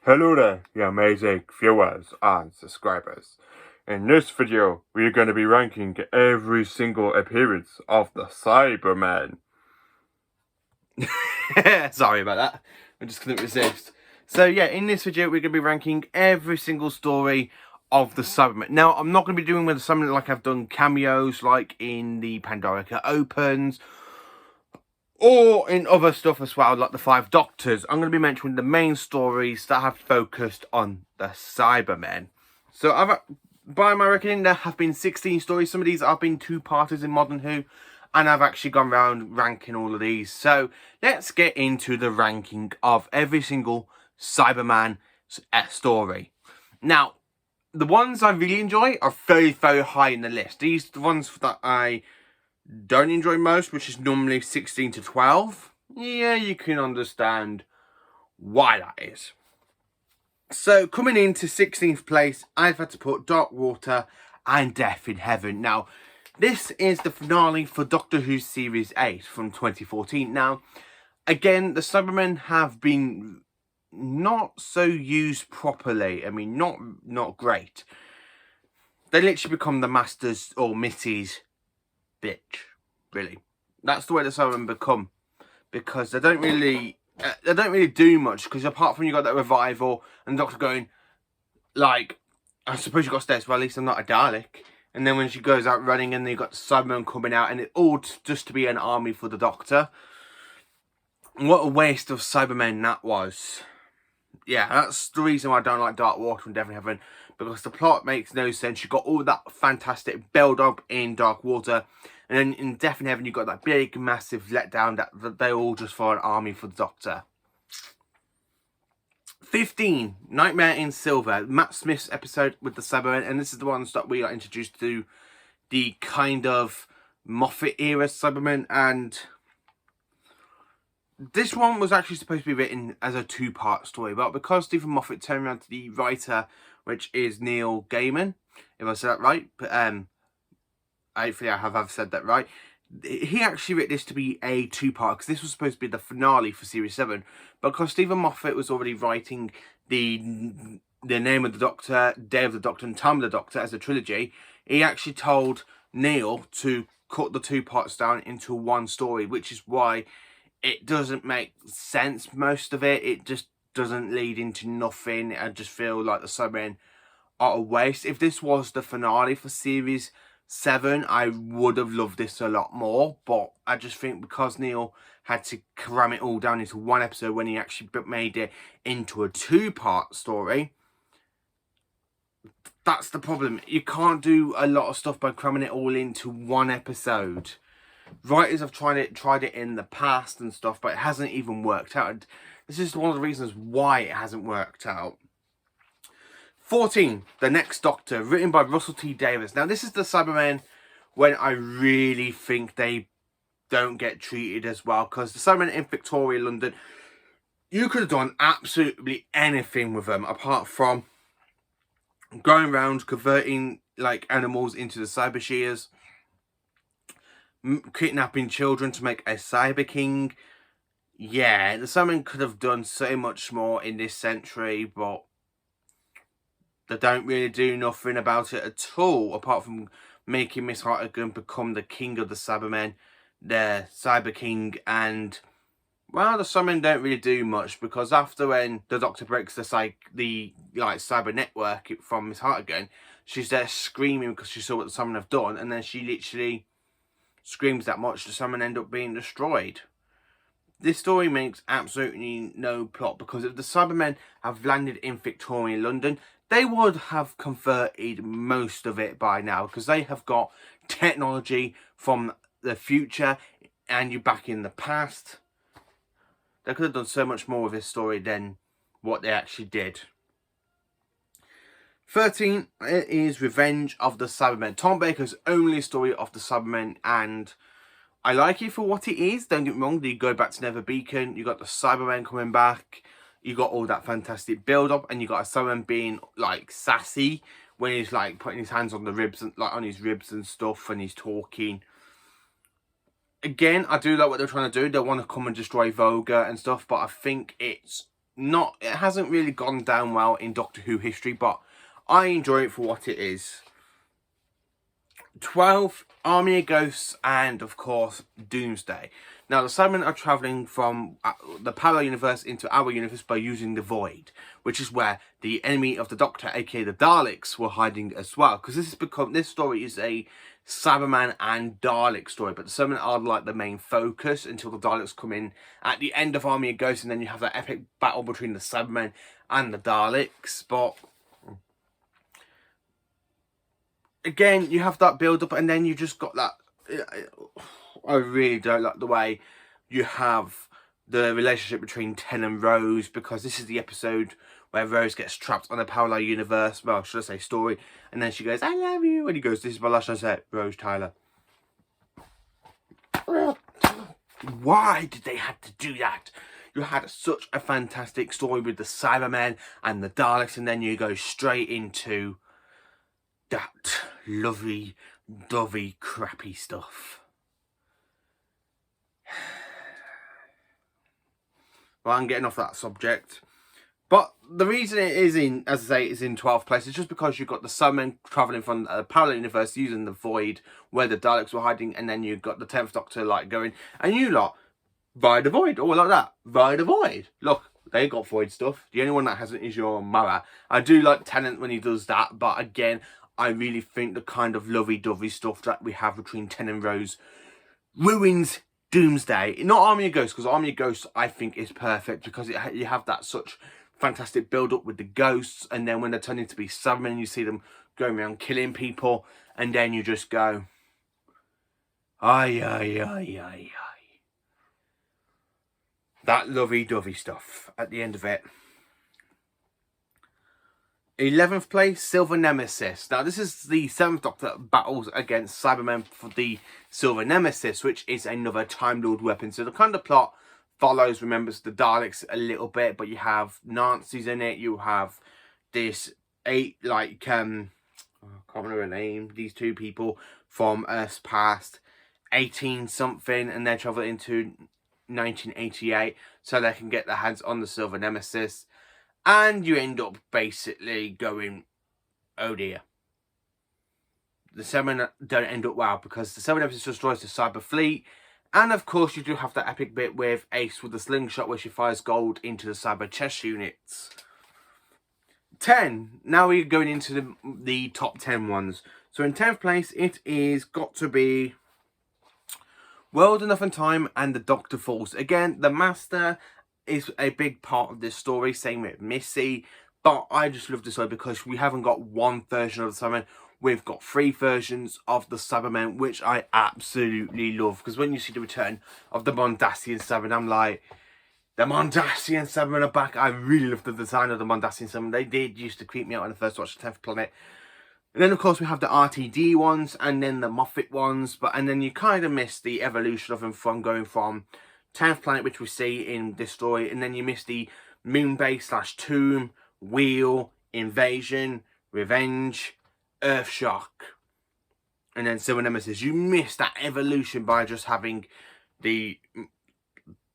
Hello there, you amazing viewers and subscribers. In this video, we're going to be ranking every single appearance of the Cybermen. Sorry about that, I just couldn't resist. So yeah, in this video, we're going to be ranking every single story of the Cybermen. Now, I'm not going to be doing with something like I've done cameos, like in the Pandorica Opens, or in other stuff as well, like the Five Doctors. I'm going to be mentioning the main stories that have focused on the Cybermen. So by my reckoning, there have been 16 stories. Some of these have been two-parters in Modern Who, and I've actually gone around ranking all of these. So let's get into the ranking of every single Cyberman story. Now, the ones I really enjoy are very, very high in the list. These are the ones that I don't enjoy most, which is normally 16 to 12. Yeah, you can understand why that is. So coming into 16th place, I've had to put Dark Water and Death in Heaven. Now, this is the finale for Doctor Who Series 8 from 2014. Now, again, the Cybermen have been not so used properly. I mean, not great. They literally become the Masters or Missy's bitch, really. That's the way the Cybermen become, because they don't really do much, because apart from you got that revival and the Doctor going, like, I suppose you got stairs, well, at least I'm not a Dalek. And then when she goes out running and you got the Cybermen coming out, and it all just to be an army for the Doctor. What a waste of Cybermen that was. Yeah, that's the reason why I don't like Dark Water and Death in Heaven, because the plot makes no sense. You got all that fantastic build up in Dark Water, and then in Death in Heaven you got that big massive letdown that they all just for an army for the Doctor. 15, Nightmare in Silver, Matt Smith's episode with the Cybermen, and this is the ones that we are introduced to the kind of Moffat era Cybermen. And this one was actually supposed to be written as a two-part story, but because Stephen Moffat turned around to the writer, which is Neil Gaiman, if I said that right, but hopefully I have said that right, he actually wrote this to be a two-part, because this was supposed to be the finale for Series 7, but because Stephen Moffat was already writing the Name of the Doctor, Day of the Doctor, and Time of the Doctor as a trilogy, he actually told Neil to cut the two parts down into one story, which is why it doesn't make sense, most of it. It just doesn't lead into nothing. I just feel like the Cybermen are a waste. If this was the finale for Series 7, I would have loved this a lot more. But I just think because Neil had to cram it all down into one episode when he actually made it into a two-part story, that's the problem. You can't do a lot of stuff by cramming it all into one episode. Writers have tried it in the past and stuff, but it hasn't even worked out. This is one of the reasons why it hasn't worked out. 14, The Next Doctor, written by Russell T Davies. Now, this is the Cybermen when I really think they don't get treated as well, because the Cybermen in Victoria, London, you could have done absolutely anything with them apart from going around converting like animals into the Cyber Shears, kidnapping children to make a Cyber King. Yeah, the Cybermen could have done so much more in this century, but they don't really do nothing about it at all, apart from making Miss Hartigan become the king of the Cybermen, the Cyber King. And well, the Cybermen don't really do much, because after when the Doctor breaks the cyber network from Miss Hartigan, she's there screaming because she saw what the Cybermen have done, and then she literally screams that much, the Cybermen end up being destroyed. This story makes absolutely no plot, because if the Cybermen have landed in Victorian London, they would have converted most of it by now, because they have got technology from the future and you're back in the past. They could have done so much more with this story than what they actually did. 13 is Revenge of the Cybermen. Tom Baker's only story of the Cybermen, and I like it for what it is. Don't get me wrong, you go back to Never Beacon, you got the Cybermen coming back, you got all that fantastic build up, and you got a Cyberman being like sassy when he's like putting his hands on the ribs and like on his ribs and stuff, and he's talking. Again, I do like what they're trying to do. They want to come and destroy Voga and stuff, but I think it's it hasn't really gone down well in Doctor Who history, but I enjoy it for what it is. 12, Army of Ghosts, and of course Doomsday. Now the Cybermen are travelling from the parallel universe into our universe by using the Void, which is where the enemy of the Doctor, aka the Daleks, were hiding as well. Because this story is a Cyberman and Dalek story, but the Cybermen are like the main focus until the Daleks come in at the end of Army of Ghosts, and then you have that epic battle between the Cybermen and the Daleks. But again, you have that build up, and then you just got that. I really don't like the way you have the relationship between Ten and Rose, because this is the episode where Rose gets trapped on a parallel universe. Well, should I say story? And then she goes, "I love you," and he goes, "This is my last chance at Rose Tyler." Why did they have to do that? You had such a fantastic story with the Cybermen and the Daleks, and then you go straight into that lovey dovey crappy stuff. Well, I'm getting off that subject. But the reason it is in, as I say, it's in 12th place is just because you've got the Cybermen travelling from a parallel universe using the Void where the Daleks were hiding, and then you've got the 10th Doctor like going, and you lot ride the Void, or like that, ride the Void. Look, they got Void stuff. The only one that hasn't is your mother. I do like Tennant when he does that, but again, I really think the kind of lovey-dovey stuff that we have between Ten and Rose ruins Doomsday. Not Army of Ghosts, because Army of Ghosts I think is perfect, because you have that such fantastic build-up with the ghosts, and then when they're turning to be Cybermen, you see them going around killing people, and then you just go, ay, ay, ay, ay, ay. That lovey-dovey stuff at the end of it. 11th place, Silver Nemesis. Now, this is the 7th Doctor that battles against Cybermen for the Silver Nemesis, which is another Time Lord weapon. So the kind of plot follows, remembers the Daleks a little bit, but you have Nazis in it. You have this I can't remember her name. These two people from Earth's past, 18-something, and they travel into 1988 so they can get their hands on the Silver Nemesis. And you end up basically going, oh dear. The Cybermen don't end up well, because the Silver Nemesis destroys the Cyber Fleet. And of course you do have that epic bit with Ace with the slingshot where she fires gold into the Cyber chess units. 10. Now we're going into the top 10 ones. So in 10th place it is got to be World Enough and Time and the Doctor Falls. Again, the Master is a big part of this story, same with Missy, but I just love this story because we haven't got one version of the Cybermen, we've got 3 versions of the Cybermen, which I absolutely love, because when you see the return of the Mondasian Cybermen, I'm like, the Mondasian Cybermen are back. I really love the design of the Mondasian Cybermen. They did used to creep me out when I first watched the 10th Planet. And then of course we have the RTD ones, and then the Moffat ones, and then you kind of miss the evolution of them from going from 10th Planet, which we see in this story, and then you miss the Moonbase / Tomb, Wheel, Invasion, Revenge, Earthshock, and then Silver Nemesis. You miss that evolution by just having the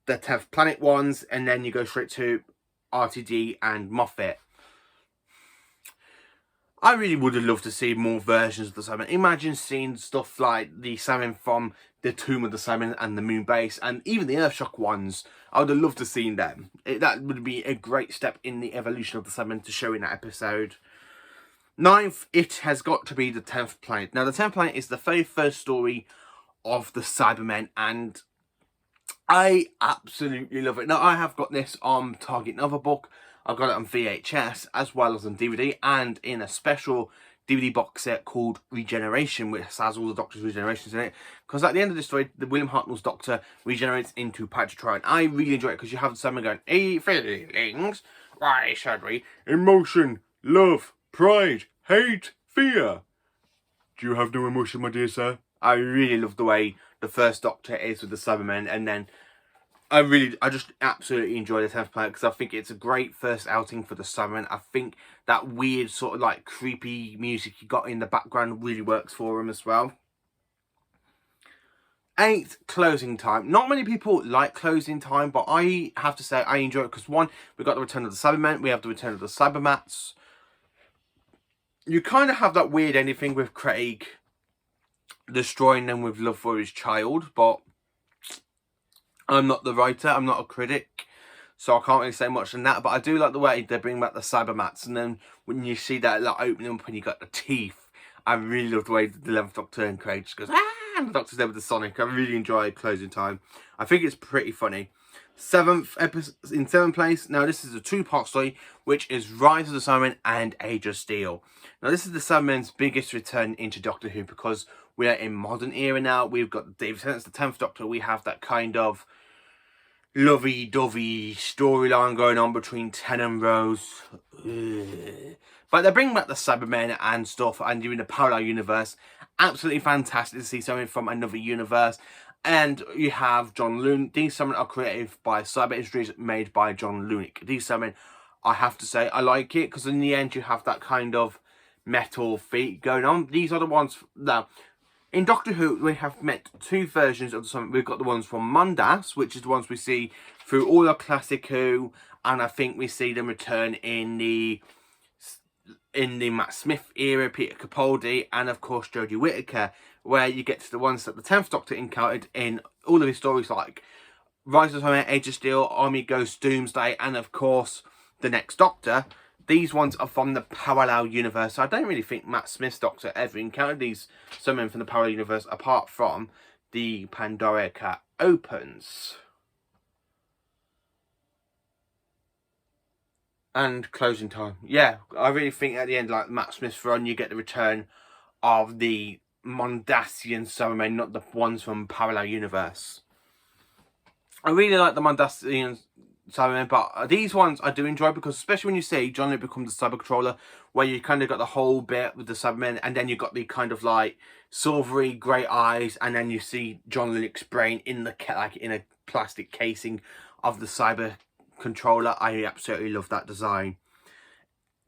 10th Planet ones, and then you go straight to RTD and Moffat. I really would have loved to see more versions of the Cybermen. Imagine seeing stuff like the Cybermen from the Tomb of the Cybermen and the Moonbase, and even the Earthshock ones. I would have loved to have seen them. That would be a great step in the evolution of the Cybermen to show in that episode. 9th, it has got to be the 10th Planet. Now, the 10th Planet is the very first story of the Cybermen, and I absolutely love it. Now, I have got this on Target Another Book. I've got it on VHS as well as on DVD, and in a special DVD box set called Regeneration, which has all the Doctor's regenerations in it. Because at the end of the story, the William Hartnell's Doctor regenerates into Pagatron. I really enjoy it because you have someone going, "Hey, feelings, why should we? Emotion, love, pride, hate, fear. Do you have no emotion, my dear sir?" I really love the way the first Doctor is with the Cybermen, and then I just absolutely enjoy the 10th Planet because I think it's a great first outing for the Cybermen. I think that weird sort of like creepy music you got in the background really works for them as well. 8, Closing Time. Not many people like Closing Time, but I have to say I enjoy it because, one, we got the return of the Cybermen, we have the return of the Cybermats. You kind of have that weird ending with Craig destroying them with love for his child, but I'm not the writer, I'm not a critic, so I can't really say much on that. But I do like the way they bring back the Cybermats, and then when you see that like opening up and you got the teeth, I really love the way the 11th Doctor and Craig just goes, ah, and the Doctor's there with the Sonic. I really enjoy Closing Time. I think it's pretty funny. 7th episode, in 7th place, now this is a 2-part story, which is Rise of the Cybermen and Age of Steel. Now this is the Cybermen's biggest return into Doctor Who, because we are in modern era now. We've got David Tennant's the 10th Doctor. We have that kind of lovey-dovey storyline going on between Ten and Rose. But they bring back the Cybermen and stuff, and you're in a parallel universe. Absolutely fantastic to see something from another universe. And you have John Lune. These Cybermen are created by Cyber Industries, made by John Lunick. These Cybermen, I have to say, I like it, because in the end you have that kind of metal feat going on. These are the ones that, in Doctor Who, we have met 2 versions of the Cybermen. We've got the ones from Mondas, which is the ones we see through all the classic Who, and I think we see them return in the Matt Smith era, Peter Capaldi, and of course Jodie Whittaker, where you get to the ones that the 10th Doctor encountered in all of his stories, like Rise of the Cybermen, Age of Steel, Army Ghost, Doomsday, and of course the next Doctor. These ones are from the parallel universe. So I don't really think Matt Smith's Doctor ever encountered these Cybermen from the parallel universe, apart from the Pandora Cat opens. And Closing Time. Yeah, I really think at the end, like Matt Smith's run, you get the return of the Mondasian Cybermen, not the ones from parallel universe. I really like the Mondasian Cybermen, but these ones I do enjoy, because especially when you see John Luke become the Cyber Controller, where you kind of got the whole bit with the Cybermen, and then you got the kind of like silvery grey eyes, and then you see John Luke's brain in the like in a plastic casing of the Cyber Controller. I absolutely love that design.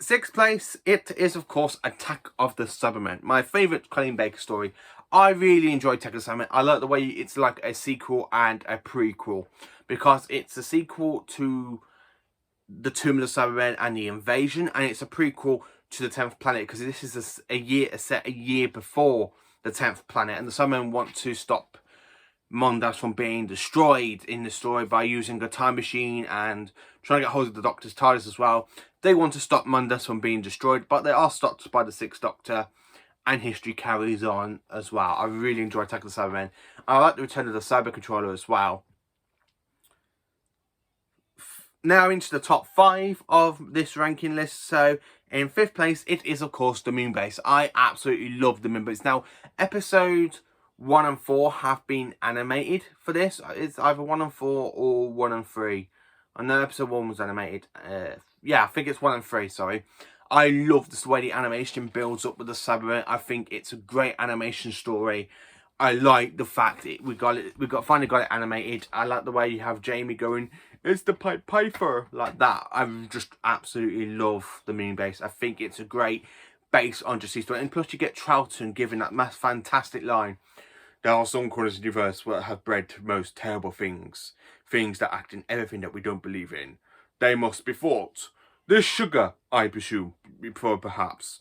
6th place, it is of course Attack of the Cybermen, my favourite Colleen Baker story. I really enjoy Attack of the Cybermen. I like the way it's like a sequel and a prequel, because it's a sequel to the Tomb of the Cybermen and the Invasion, and it's a prequel to the 10th Planet, because this is a year before the 10th Planet, and the Cybermen want to stop Mondas from being destroyed in the story by using a time machine and trying to get hold of the Doctor's TARDIS as well. They want to stop Mondas from being destroyed, but they are stopped by the 6th Doctor, and history carries on as well. I really enjoy Attack of the Cybermen. I like the return of the Cyber Controller as well. Now into the top 5 of this ranking list. So in 5th place, it is of course the Moon Base. I absolutely love the Moon Base. Now, episode 1 and 4 have been animated for this. It's either 1 and 4 or 1 and 3. I know episode 1 was animated. Yeah, I think it's 1 and 3, sorry. I love the way the animation builds up with the Cybermen. I think it's a great animation story. I like the fact that we finally got it animated. I like the way you have Jamie going, "It's the Pied Piper," like that. I just absolutely love the Moon Base. I think it's a great base on Just story, and plus you get Troughton giving that fantastic line. "There are some corners of the universe that have bred most terrible things. Things that act in everything that we don't believe in. They must be fought. There's sugar, I presume, perhaps."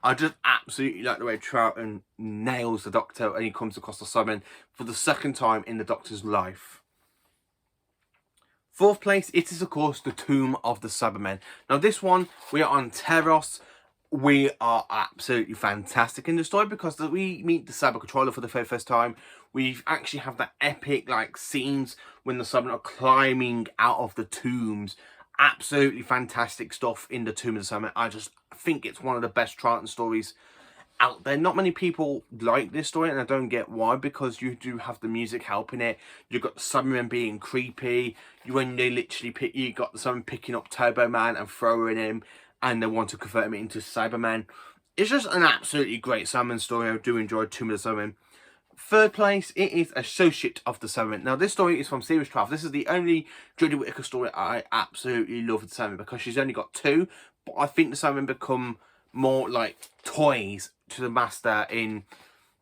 I just absolutely like the way Troughton nails the Doctor, and he comes across the Cybermen for the 2nd time in the Doctor's life. 4th place, it is of course the Tomb of the Cybermen. Now this one, we are on Teros. We are absolutely fantastic in the story, because we meet the Cyber Controller for the very first time. We actually have that epic like scenes when the Cybermen are climbing out of the tombs. Absolutely fantastic stuff in the Tomb of the Cybermen. I just think it's one of the best Troughton stories out there. Not many people like this story, and I don't get why, because you do have the music helping it. You've got the Cybermen being creepy. When they literally you got the Cybermen picking up Turbo Man and throwing him, and they want to convert him into Cyberman. It's just an absolutely great Cyberman story. I do enjoy Tomb of the Cybermen. 3rd place, it is Associate of the Cybermen. Now this story is from Series 12. This is the only Jodie Whittaker story I absolutely love with the Cybermen, because she's only got 2. But I think the Cybermen become more like toys to the Master in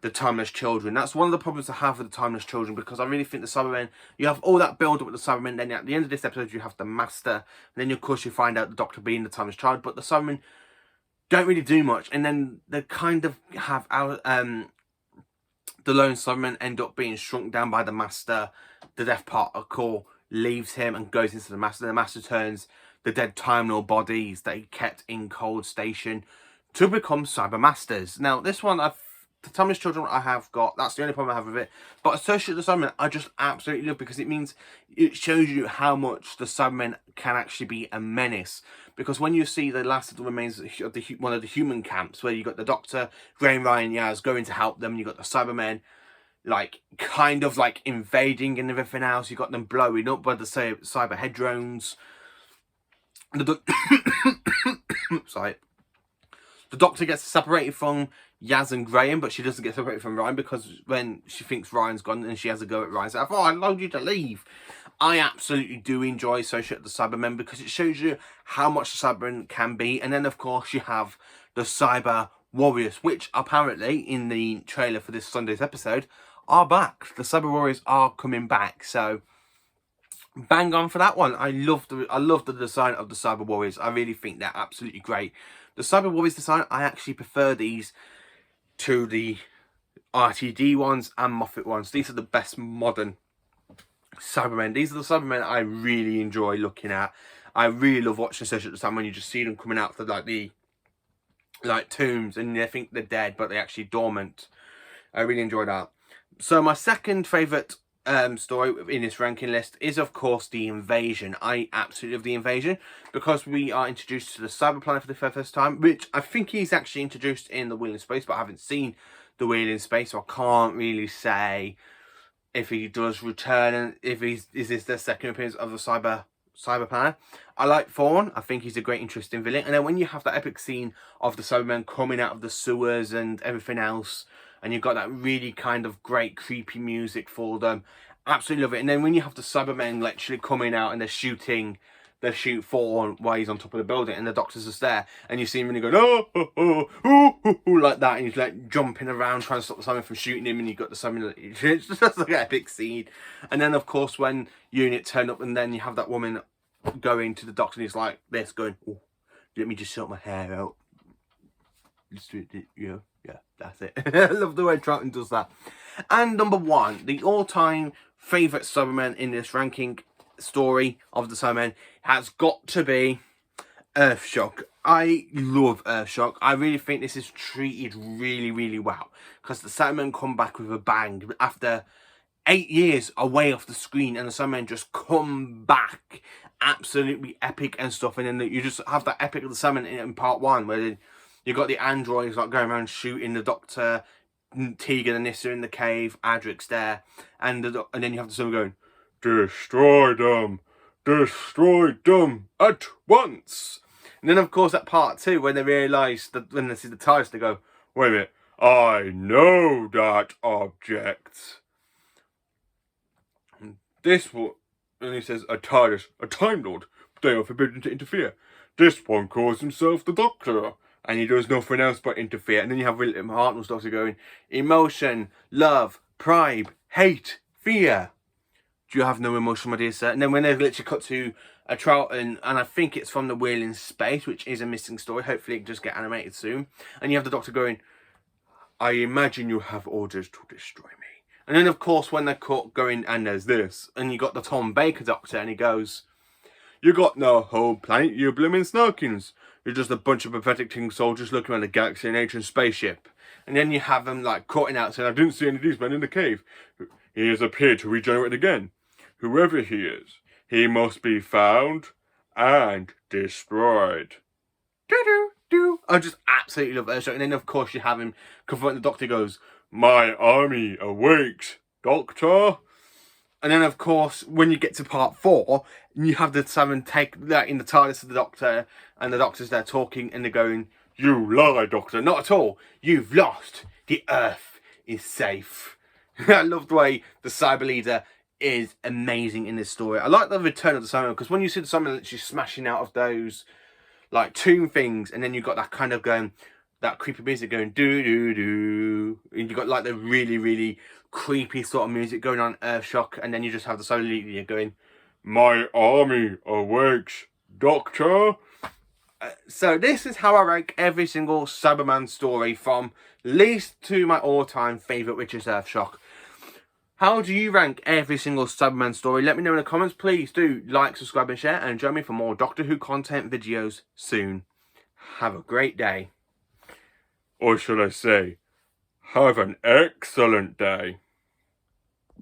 the Timeless Children. That's one of the problems I have with the Timeless Children, because I really think the Cybermen, you have all that build up with the Cybermen, then at the end of this episode you have the Master, and then of course you find out the Doctor being the Timeless Child, but the Cybermen don't really do much, and then they kind of have our the lone Cybermen end up being shrunk down by the Master. The Death Particle leaves him and goes into the Master. The Master turns the dead Time Lord bodies that he kept in Cold Station to become Cyber Masters. Now, this one, the Timeless Children I have got, that's the only problem I have with it. But Associate the Cybermen, I just absolutely love, because it means it shows you how much the Cybermen can actually be a menace. Because when you see the last of the remains of one of the human camps, where you got the Doctor, Graham, Ryan, Yaz going to help them, you got the Cybermen, like, kind of like invading and everything else. You got them blowing up by the cyber head drones. Sorry. The Doctor gets separated from Yaz and Graham, but she doesn't get separated from Ryan, because when she thinks Ryan's gone and she has a go at Ryan, so I thought, I allowed you to leave. I absolutely do enjoy Associate the Cybermen, because it shows you how much the Cybermen can be. And then, of course, you have the Cyber Warriors, which apparently, in the trailer for this Sunday's episode, are back. The Cyber Warriors are coming back, so bang on for that one. I love the design of the Cyber Warriors. I really think they're absolutely great. The Cyber Warriors design, I actually prefer these to the RTD ones and Moffat ones. These are the best modern Cybermen. These are the Cybermen I really enjoy looking at. I really love watching Associate the Cybermen when you just see them coming out of the tombs, and they think they're dead, but they're actually dormant. I really enjoy that. So my second favourite story in this ranking list is, of course, The Invasion. I absolutely love The Invasion, because we are introduced to the Cyber Planet for the first time, which I think he's actually introduced in The Wheel in Space, but I haven't seen The Wheel in Space, so I can't really say if he does return, and if is this the second appearance of the Cyber Planet. I like Thorn. I think he's a great, interesting villain. And then when you have that epic scene of the Cybermen coming out of the sewers and everything else, and you've got that really kind of great, creepy music for them, absolutely love it. And then when you have the Cybermen literally coming out and they shoot Thorn while he's on top of the building, and the Doctor's just there, and you see him and he goes, like that, and he's like jumping around trying to stop the Cybermen from shooting him, and you've got the Cybermen, it's just like an epic scene. And then, of course, when Unit turn up, and then you have that woman going to the Doctor, and he's like this, going, oh, let me just sort my hair out. Just do it, yeah, that's it. I love the way Troughton does that. And number one, the all-time favourite Cybermen in this ranking story of the Cybermen has got to be Earthshock. I love Earthshock. I really think this is treated really, really well, because the Cybermen come back with a bang after 8 years away off the screen, and the Cybermen just come back absolutely epic and stuff. And then you just have that epic of the Cybermen in part one, where you got the androids like going around shooting the Doctor, Tegan and Nyssa in the cave, Adric's there, and then you have the Cybermen going, destroy them at once. And then, of course, at part two, when they realise that when they see the TARDIS, they go, wait a minute, I know that object. And he says, a TARDIS, a Time Lord, they are forbidden to interfere. This one calls himself the Doctor, and he does nothing else but interfere. And then you have William Hartnell's Doctor going, emotion, love, pride, hate, fear. Do you have no emotion, my dear sir? And then when they literally cut to a Troughton, and I think it's from The Wheel in Space, which is a missing story. Hopefully it can just get animated soon. And you have the Doctor going, I imagine you have orders to destroy me. And then, of course, when they're caught going, and there's this, and you got the Tom Baker Doctor, and he goes, you got no whole planet, you blooming snarkins. You're just a bunch of pathetic tin soldiers looking around a galaxy in an ancient spaceship. And then you have them, like, cutting out, saying, I didn't see any of these men in the cave. He has appeared to regenerate again. Whoever he is, he must be found and destroyed. Do-do-do. I just absolutely love that show. And then, of course, you have him confront the Doctor, goes, my army awakes, Doctor. And then, of course, when you get to part four, you have the Cybermen take that in the TARDIS of the Doctor, and the Doctor's there talking, and they're going, you lie, Doctor. Not at all. You've lost. The Earth is safe. I love the way the Cyber Leader is amazing in this story. I like the return of the Cybermen, because when you see the Cybermen literally smashing out of those like tomb things, and then you've got that kind of going, that creepy music going doo doo doo, and you got like the really creepy sort of music going on, Earthshock, and then you just have the solo leader going, "My army awakes, Doctor." So this is how I rank every single Cyberman story, from least to my all-time favourite, which is Earthshock. How do you rank every single Cyberman story? Let me know in the comments. Please do like, subscribe and share, and join me for more Doctor Who content videos soon. Have a great day. Or should I say, have an excellent day.